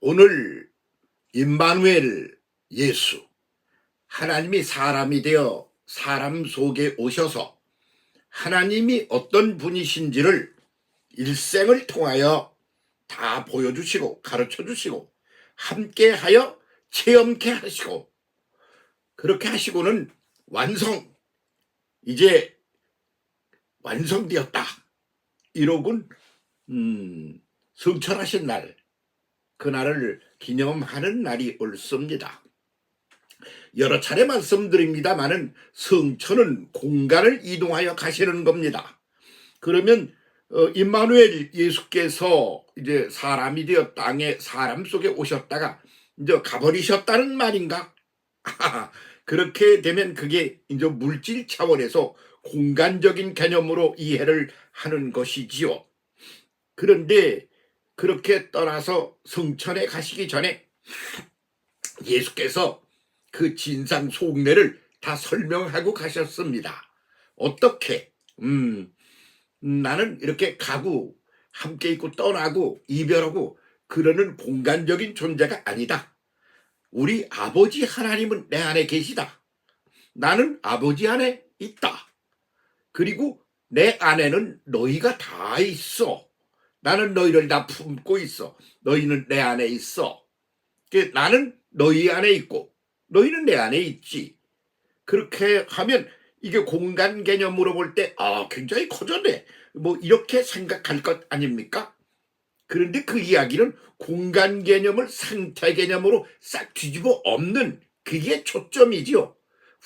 오늘 임마누엘 예수, 하나님이 사람이 되어 사람 속에 오셔서 하나님이 어떤 분이신지를 일생을 통하여 다 보여주시고 가르쳐주시고 함께하여 체험케 하시고, 그렇게 하시고는 이제 완성되었다 이러군 성천하신 날, 그날을 기념하는 날이 옳습니다. 여러 차례 말씀드립니다마는 성천은 공간을 이동하여 가시는 겁니다. 그러면 임마누엘 예수께서 이제 사람이 되어 땅에 사람 속에 오셨다가 이제 가버리셨다는 말인가? 그렇게 되면 그게 이제 물질 차원에서 공간적인 개념으로 이해를 하는 것이지요. 그런데 그렇게 떠나서 성천에 가시기 전에 예수께서 그 진상 속내를 다 설명하고 가셨습니다. 어떻게? 나는 이렇게 가고 함께 있고 떠나고 이별하고 그러는 공간적인 존재가 아니다. 우리 아버지 하나님은 내 안에 계시다. 나는 아버지 안에 있다. 그리고 내 안에는 너희가 다 있어. 나는 너희를 다 품고 있어. 너희는 내 안에 있어. 나는 너희 안에 있고 너희는 내 안에 있지. 그렇게 하면 이게 공간 개념으로 볼 때 굉장히 커졌네, 뭐 이렇게 생각할 것 아닙니까? 그런데 그 이야기는 공간 개념을 상태 개념으로 싹 뒤집어 엎는, 그게 초점이지요.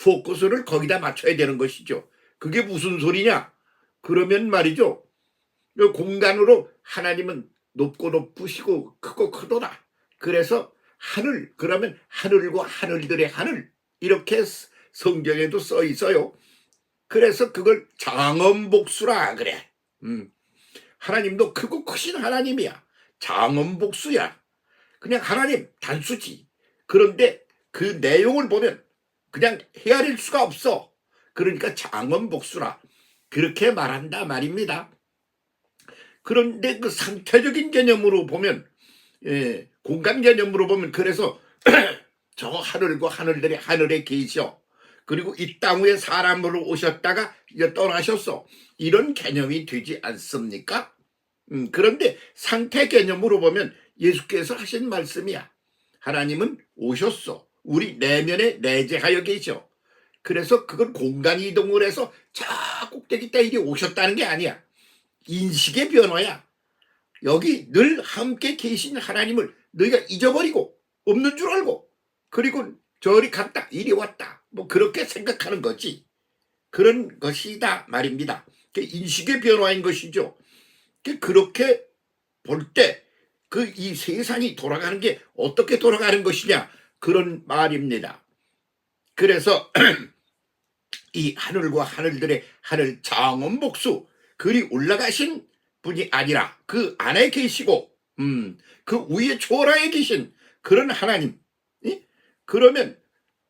포커스를 거기다 맞춰야 되는 것이죠. 그게 무슨 소리냐? 그러면 말이죠, 공간으로 하나님은 높고 높으시고 크고 크도다. 그래서 하늘, 그러면 하늘과 하늘들의 하늘, 이렇게 성경에도 써 있어요. 그래서 그걸 장엄복수라 그래. 하나님도 크고 크신 하나님이야. 장엄복수야. 그냥 하나님 단수지. 그런데 그 내용을 보면 그냥 헤아릴 수가 없어. 그러니까 장엄복수라 그렇게 말한다 말입니다. 그런데 그 상태적인 개념으로 보면, 공간 개념으로 보면, 그래서 저 하늘과 하늘들이 하늘에 계셔. 그리고 이 땅 위에 사람으로 오셨다가 이제 떠나셨어. 이런 개념이 되지 않습니까? 그런데 상태 개념으로 보면 예수께서 하신 말씀이야. 하나님은 오셨어. 우리 내면에 내재하여 계셔. 그래서 그걸 공간 이동을 해서 저 꼭대기 때 이리 오셨다는 게 아니야. 인식의 변화야. 여기 늘 함께 계신 하나님을 너희가 잊어버리고 없는 줄 알고, 그리고 저리 갔다 이리 왔다, 뭐 그렇게 생각하는 거지. 그런 것이다 말입니다. 인식의 변화인 것이죠. 그렇게 볼 때 그 이 세상이 돌아가는 게 어떻게 돌아가는 것이냐, 그런 말입니다. 그래서 이 하늘과 하늘들의 하늘 장엄복수, 그리 올라가신 분이 아니라 그 안에 계시고 그 위에 초월하에 계신 그런 하나님, 그러면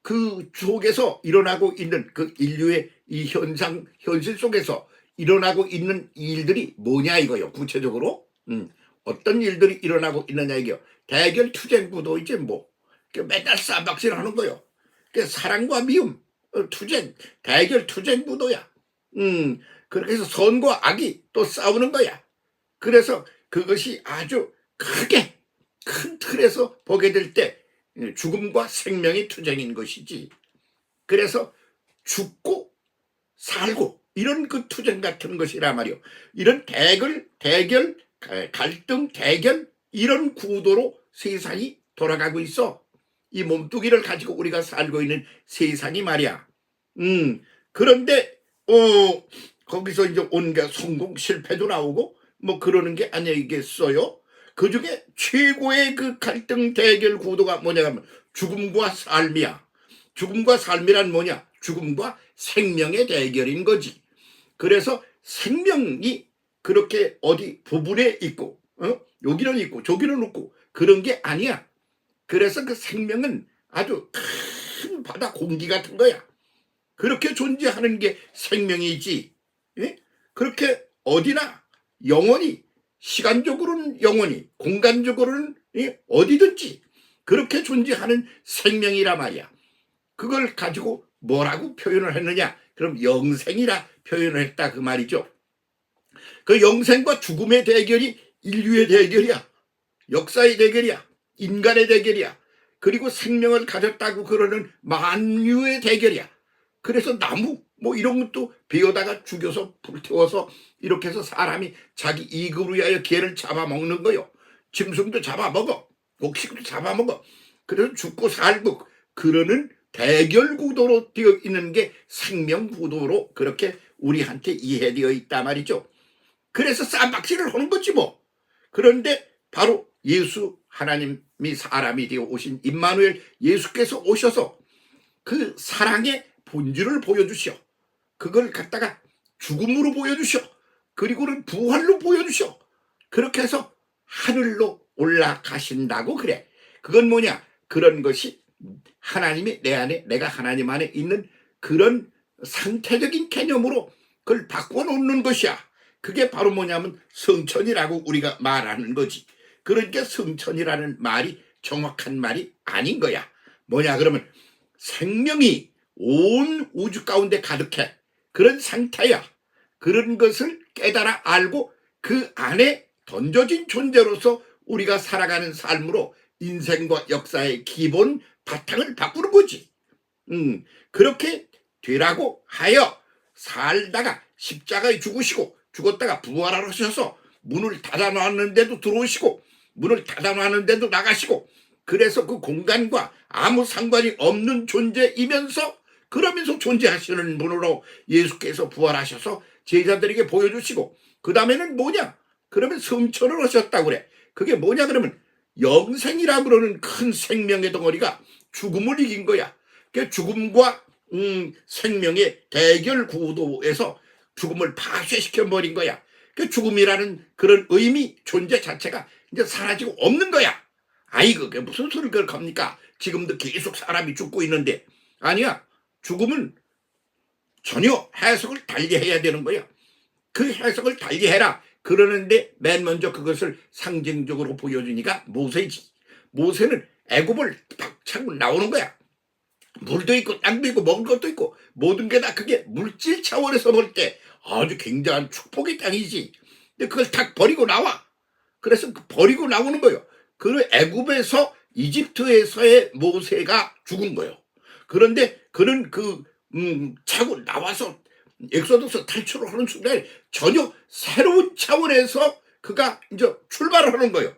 그 속에서 일어나고 있는 그 인류의 이 현실 속에서 일어나고 있는 일들이 뭐냐 이거요. 구체적으로 어떤 일들이 일어나고 있느냐 이게요. 대결 투쟁 구도 이제 뭐 맨날 쌈박질 하는 거요. 사랑과 미움 투쟁, 대결 투쟁 구도야. 그렇게 해서 선과 악이 또 싸우는 거야. 그래서 그것이 아주 크게 큰 틀에서 보게 될 때 죽음과 생명의 투쟁인 것이지. 그래서 죽고 살고 이런 그 투쟁 같은 것이라 말이요. 이런 대결, 갈등, 대결, 이런 구도로 세상이 돌아가고 있어. 이 몸뚱이를 가지고 우리가 살고 있는 세상이 말이야. 그런데 거기서 이제 온갖 성공 실패도 나오고 뭐 그러는 게 아니겠어요? 그 중에 최고의 그 갈등 대결 구도가 뭐냐 하면 죽음과 삶이야. 죽음과 삶이란 뭐냐? 죽음과 생명의 대결인 거지. 그래서 생명이 그렇게 어디 부분에 있고 여기는 있고 저기는 없고 그런 게 아니야. 그래서 그 생명은 아주 큰 바다 공기 같은 거야. 그렇게 존재하는 게 생명이지. 그렇게 어디나 영원히, 시간적으로는 영원히, 공간적으로는 어디든지 그렇게 존재하는 생명이라 말이야. 그걸 가지고 뭐라고 표현을 했느냐? 그럼 영생이라 표현을 했다 그 말이죠. 그 영생과 죽음의 대결이 인류의 대결이야. 역사의 대결이야. 인간의 대결이야. 그리고 생명을 가졌다고 그러는 만유의 대결이야. 그래서 나무 뭐 이런 것도 베어다가 죽여서 불태워서 이렇게 해서 사람이 자기 이익을 위하여 개를 잡아먹는 거요. 짐승도 잡아먹어. 곡식도 잡아먹어. 그래서 죽고 살고 그러는 대결 구도로 되어 있는 게 생명 구도로 그렇게 우리한테 이해되어 있단 말이죠. 그래서 쌈박질을 하는 거지 뭐. 그런데 바로 예수 하나님이 사람이 되어 오신 임마누엘 예수께서 오셔서 그 사랑의 본질을 보여주시오. 그걸 갖다가 죽음으로 보여주시오. 그리고는 부활로 보여주시오. 그렇게 해서 하늘로 올라가신다고 그래. 그건 뭐냐? 그런 것이 하나님이 내 안에 내가 하나님 안에 있는 그런 상태적인 개념으로 그걸 바꿔놓는 것이야. 그게 바로 뭐냐면 성천이라고 우리가 말하는 거지. 그러니까 성천이라는 말이 정확한 말이 아닌 거야. 뭐냐 그러면 생명이 온 우주 가운데 가득해. 그런 상태야. 그런 것을 깨달아 알고 그 안에 던져진 존재로서 우리가 살아가는 삶으로 인생과 역사의 기본 바탕을 바꾸는 거지. 그렇게 되라고 하여 살다가 십자가에 죽으시고 죽었다가 부활하셔서 문을 닫아놨는데도 들어오시고 문을 닫아놨는데도 나가시고 그래서 그 공간과 아무 상관이 없는 존재이면서 그러면서 존재하시는 분으로 예수께서 부활하셔서 제자들에게 보여주시고 그 다음에는 뭐냐? 그러면 성천을 하셨다고 그래. 그게 뭐냐 그러면 영생이라 그러는 큰 생명의 덩어리가 죽음을 이긴 거야. 그 죽음과 생명의 대결 구도에서 죽음을 파쇄시켜 버린 거야. 그 죽음이라는 그런 의미 존재 자체가 이제 사라지고 없는 거야. 아이 그게 무슨 소리를 겁니까? 지금도 계속 사람이 죽고 있는데. 아니야. 죽음은 전혀 해석을 달리해야 되는 거야. 그 해석을 달리해라. 그러는데 맨 먼저 그것을 상징적으로 보여주니까 모세지. 모세는 애굽을 박차고 나오는 거야. 물도 있고 땅도 있고 먹을 것도 있고 모든 게 다 그게 물질 차원에서 볼 때 아주 굉장한 축복의 땅이지. 근데 그걸 다 버리고 나와. 그래서 버리고 나오는 거예요. 그 애굽에서 이집트에서의 모세가 죽은 거예요. 그런데 그는 차고 나와서 엑소더스 탈출을 하는 순간에 전혀 새로운 차원에서 그가 이제 출발을 하는 거예요.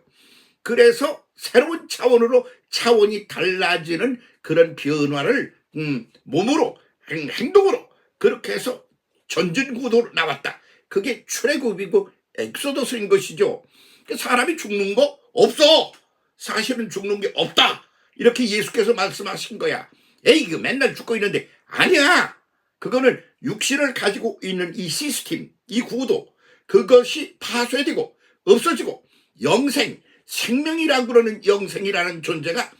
그래서 새로운 차원으로 차원이 달라지는 그런 변화를 몸으로 행동으로 그렇게 해서 전진 구도로 나왔다. 그게 출애굽이고 엑소더스인 것이죠. 사람이 죽는 거 없어. 사실은 죽는 게 없다. 이렇게 예수께서 말씀하신 거야. 에이 이거 맨날 죽고 있는데 아니야. 그거는 육신을 가지고 있는 이 시스템, 이 구도 그것이 파쇄되고 없어지고 영생, 생명이라고 그러는 영생이라는 존재가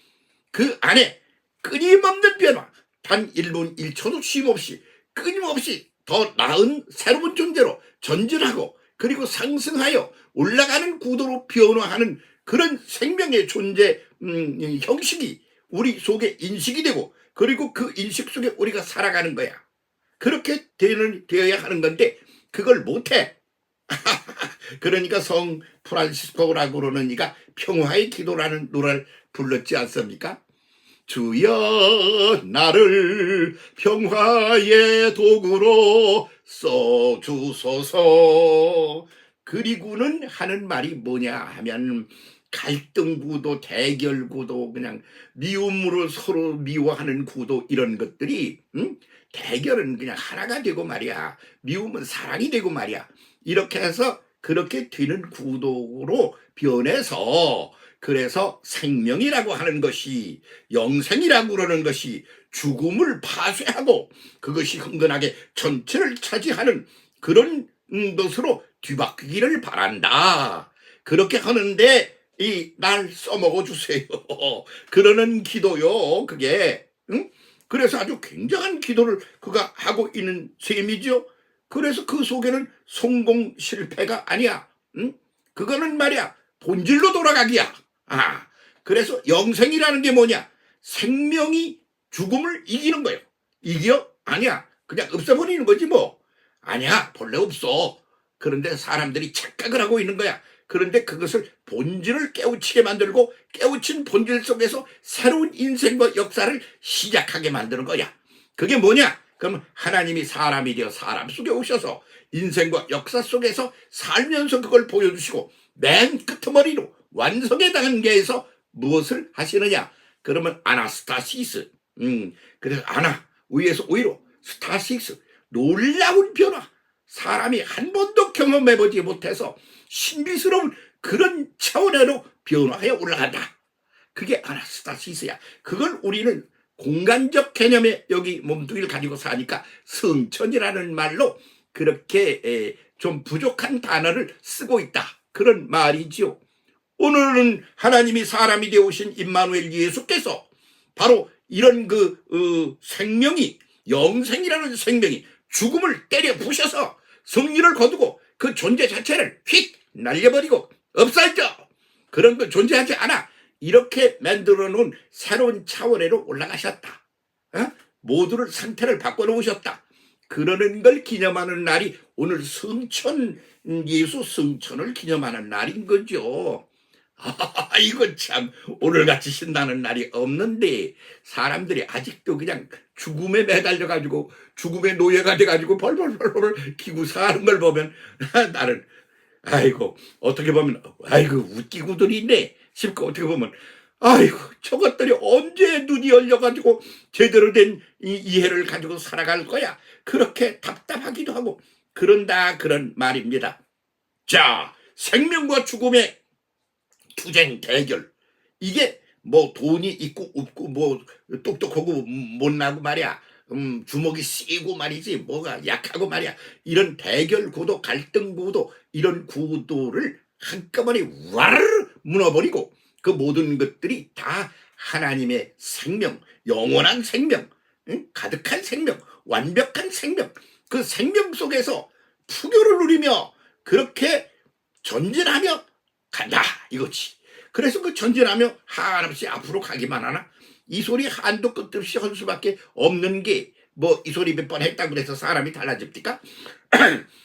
그 안에 끊임없는 변화, 단 1분 1초도 쉼없이 끊임없이 더 나은 새로운 존재로 전진하고 그리고 상승하여 올라가는 구도로 변화하는 그런 생명의 존재 형식이 우리 속에 인식이 되고 그리고 그 인식 속에 우리가 살아가는 거야. 그렇게 되어야 하는 건데 그걸 못해. 그러니까 성 프란시스코라고 그러는 이가 평화의 기도라는 노래를 불렀지 않습니까? 주여 나를 평화의 도구로 써주소서. 그리고는 하는 말이 뭐냐 하면 갈등 구도, 대결 구도, 그냥 미움으로 서로 미워하는 구도 이런 것들이 대결은 그냥 하나가 되고 말이야. 미움은 사랑이 되고 말이야. 이렇게 해서 그렇게 되는 구도로 변해서 그래서 생명이라고 하는 것이 영생이라고 그러는 것이 죽음을 파쇄하고 그것이 흥건하게 전체를 차지하는 그런 것으로 뒤바뀌기를 바란다. 그렇게 하는데 날 써먹어 주세요. 그러는 기도요. 그게 그래서 아주 굉장한 기도를 그가 하고 있는 셈이죠. 그래서 그 속에는 성공 실패가 아니야. 그거는 말이야 본질로 돌아가기야. 그래서 영생이라는 게 뭐냐? 생명이 죽음을 이기는 거예요. 이겨? 아니야. 그냥 없애버리는 거지 뭐. 아니야. 본래 없어. 그런데 사람들이 착각을 하고 있는 거야. 그런데 그것을 본질을 깨우치게 만들고 깨우친 본질 속에서 새로운 인생과 역사를 시작하게 만드는 거야. 그게 뭐냐? 그럼 하나님이 사람이 되어 사람 속에 오셔서 인생과 역사 속에서 살면서 그걸 보여주시고 맨 끄트머리로 완성의 단계에서 무엇을 하시느냐? 그러면 아나스타시스. 그래서 아나 위에서 오히려 스타시스. 놀라운 변화. 사람이 한 번도 경험해보지 못해서 신비스러운 그런 차원으로 변화해 올라간다. 그게 아나스타시스야. 그걸 우리는 공간적 개념의 여기 몸뚱이를 가지고 사니까 성천이라는 말로 그렇게 좀 부족한 단어를 쓰고 있다. 그런 말이지요. 오늘은 하나님이 사람이 되어 오신 임마누엘 예수께서 바로 이런 생명이, 영생이라는 생명이 죽음을 때려 부셔서 승리를 거두고 그 존재 자체를 휙 날려버리고 없어져. 그런 거 존재하지 않아. 이렇게 만들어 놓은 새로운 차원으로 올라가셨다. 모두를 상태를 바꿔놓으셨다. 그러는 걸 기념하는 날이 오늘 성천, 예수 성천을 기념하는 날인 거죠. 이거 참 오늘같이 신나는 날이 없는데 사람들이 아직도 그냥 죽음에 매달려가지고 죽음의 노예가 돼가지고 벌벌벌벌 기고 사는 걸 보면 나는 아이고 어떻게 보면 아이고 웃기고들이 있네 싶고 어떻게 보면 아이고 저것들이 언제 눈이 열려가지고 제대로 된 이해를 가지고 살아갈 거야. 그렇게 답답하기도 하고 그런다 그런 말입니다. 자, 생명과 죽음의 투쟁 대결. 이게 뭐 돈이 있고 없고 뭐 똑똑하고 못나고 말이야. 주먹이 세고 말이지 뭐가 약하고 말이야. 이런 대결 구도, 갈등 구도, 이런 구도를 한꺼번에 와르르 무너버리고 그 모든 것들이 다 하나님의 생명, 영원한 생명, 가득한 생명, 완벽한 생명, 그 생명 속에서 풍요를 누리며 그렇게 전진하며 간다 이거지. 그래서 그 전진하며 한없이 앞으로 가기만 하나? 이 소리 한도 끝도 없이 할 수밖에 없는 게 뭐 이 소리 몇 번 했다고 그래서 사람이 달라집니까?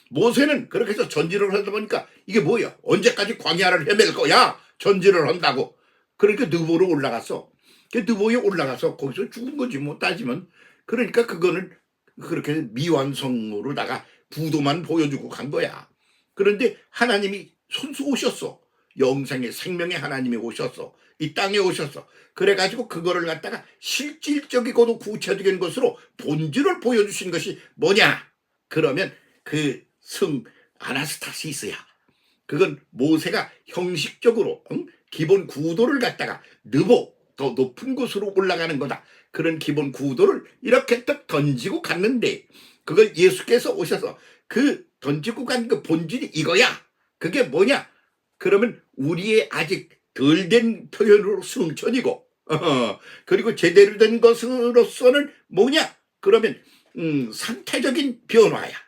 모세는 그렇게 해서 전진을 하다 보니까 이게 뭐야? 언제까지 광야를 헤맬 거야? 전진을 한다고. 그러니까 느보로 올라갔어. 그 느보에 올라가서 거기서 죽은 거지 뭐 따지면. 그러니까 그거는 그렇게 미완성으로다가 부도만 보여주고 간 거야. 그런데 하나님이 손수 오셨어. 영생의 생명의 하나님이 오셨어. 이 땅에 오셨어. 그래가지고 그거를 갖다가 실질적이고도 구체적인 것으로 본질을 보여주신 것이 뭐냐? 그러면 그 성 아나스타시스야. 그건 모세가 형식적으로 기본 구도를 갖다가 느보 더 높은 곳으로 올라가는 거다. 그런 기본 구도를 이렇게 딱 던지고 갔는데 그걸 예수께서 오셔서 그 던지고 간 그 본질이 이거야. 그게 뭐냐? 그러면 우리의 아직 덜 된 표현으로 성천이고 그리고 제대로 된 것으로서는 뭐냐? 그러면 상태적인 변화야.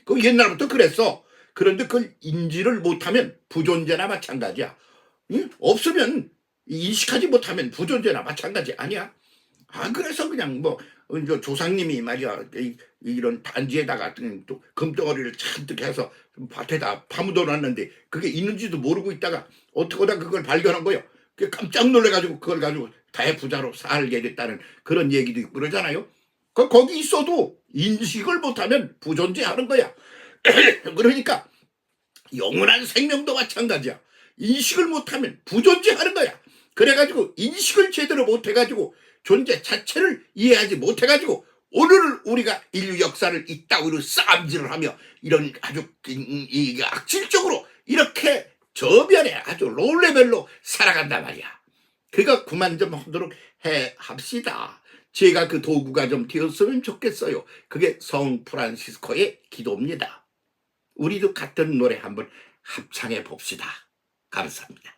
그 옛날부터 그랬어. 그런데 그걸 인지를 못하면 부존재나 마찬가지야. 없으면 인식하지 못하면 부존재나 마찬가지 아니야. 그래서 그냥 뭐 조상님이 말이야 이런 단지에다가 또 금덩어리를 잔뜩 해서 밭에다 파묻어 놨는데 그게 있는지도 모르고 있다가 어떡하다 그걸 발견한 거예요. 깜짝 놀래가지고 그걸 가지고 대부자로 살게 됐다는 그런 얘기도 있고 그러잖아요. 거기 있어도 인식을 못하면 부존재하는 거야. 그러니까 영원한 생명도 마찬가지야. 인식을 못하면 부존재하는 거야. 그래가지고 인식을 제대로 못해가지고 존재 자체를 이해하지 못해가지고 오늘 우리가 인류 역사를 이따위로 싸움질을 하며 이런 아주 악질적으로 이렇게 저변에 아주 로우 레벨로 살아간단 말이야. 그거 그만 좀 하도록 합시다. 제가 그 도구가 좀 되었으면 좋겠어요. 그게 성 프란시스코의 기도입니다. 우리도 같은 노래 한번 합창해 봅시다. 감사합니다.